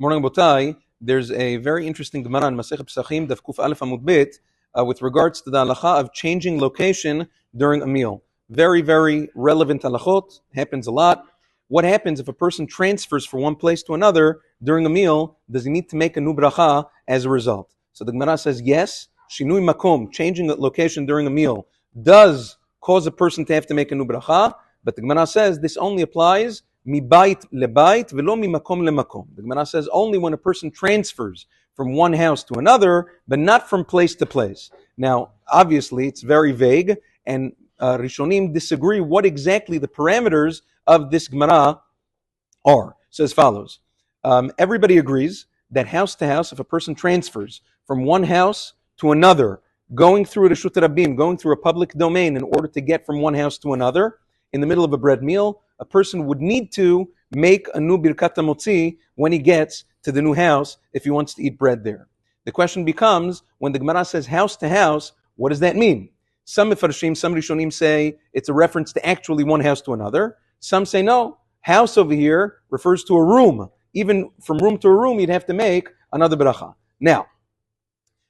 Morning, Botai. There's a very interesting Gemara in Masechet Pesachim, Daf Kuf Aleph Amud Bet, with regards to the halacha of changing location during a meal. Very, very relevant halachot. Happens a lot. What happens if a person transfers from one place to another during a meal? Does he need to make a new bracha as a result? So the Gemara says yes. Shinui makom, changing the location during a meal, does cause a person to have to make a new bracha. But the Gemara says this only applies mibayit lebayit velo mimakom lemakom. The Gemara says only when a person transfers from one house to another, but not from place to place. Now, obviously, it's very vague, and Rishonim disagree what exactly the parameters of this Gemara are. So as follows. Everybody agrees that house to house, if a person transfers from one house to another, going through Reshut Rabim, going through a public domain in order to get from one house to another, in the middle of a bread meal, a person would need to make a new Birkat HaMotzi when he gets to the new house if he wants to eat bread there. The question becomes, when the Gemara says house to house, what does that mean? Some Mefarshim, some Rishonim say it's a reference to actually one house to another. Some say no, house over here refers to a room. Even from room to a room, you'd have to make another bracha. Now,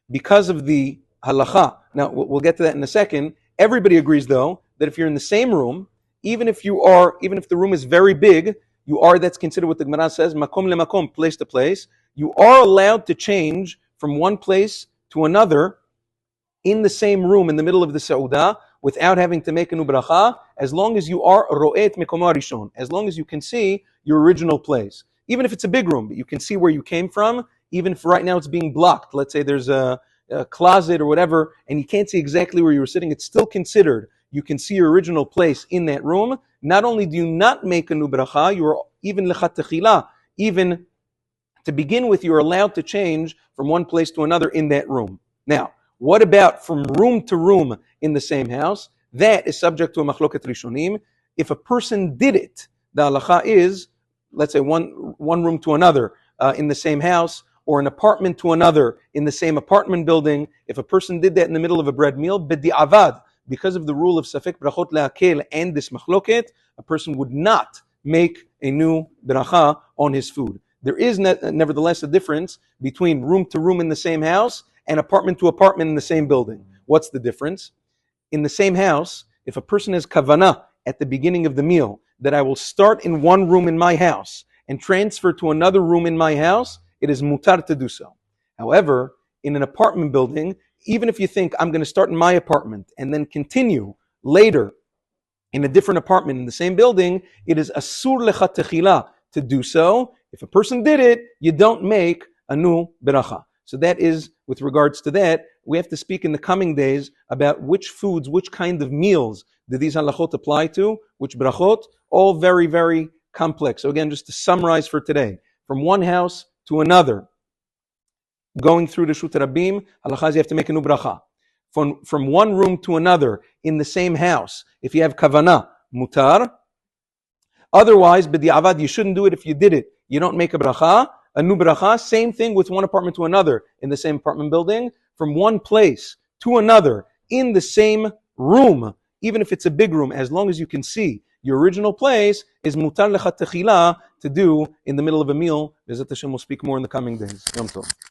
because of the halacha, now we'll get to that in a second, everybody agrees though that if you're in the same room, even if the room is very big, that's considered what the Gemara says, makom lemakom, place to place, you are allowed to change from one place to another in the same room in the middle of the Seudah without having to make a new bracha, as long as you are ro'et mekomo harishon, as long as you can see your original place. Even if it's a big room, but you can see where you came from, even if right now it's being blocked. Let's say there's a closet or whatever, and you can't see exactly where you were sitting, it's still considered you can see your original place in that room. Not only do you not make a new bracha, you are even lechat techila, even to begin with, you're allowed to change from one place to another in that room. Now, what about from room to room in the same house? That is subject to a machloket rishonim. If a person did it, the halacha is, let's say one room to another in the same house, or an apartment to another in the same apartment building. If a person did that in the middle of a bread meal, b'di'avad, because of the rule of safek brachot le'akel and this machloket, a person would not make a new bracha on his food. There is nevertheless a difference between room to room in the same house and apartment to apartment in the same building. What's the difference? In the same house, if a person has kavanah at the beginning of the meal, that I will start in one room in my house and transfer to another room in my house, it is mutar to do so. However, in an apartment building, even if you think I'm going to start in my apartment and then continue later in a different apartment in the same building, it is asur lechat techila to do so. If a person did it, you don't make a new beracha. So that is with regards to that. We have to speak in the coming days about which foods, which kind of meals do these halachot apply to, which brachot, all very, very complex. So again, just to summarize for today, from one house to another, going through the Reshut Rabim, halachas, you have to make a new bracha. From one room to another in the same house, if you have kavanah, mutar. Otherwise, b'di'avad, you shouldn't do it. If you did it, you don't make a bracha. A new bracha, same thing with one apartment to another in the same apartment building. From one place to another in the same room, even if it's a big room, as long as you can see your original place, is mutar lechat techila to do in the middle of a meal. Bezat Hashem will speak more in the coming days. Yom Tov.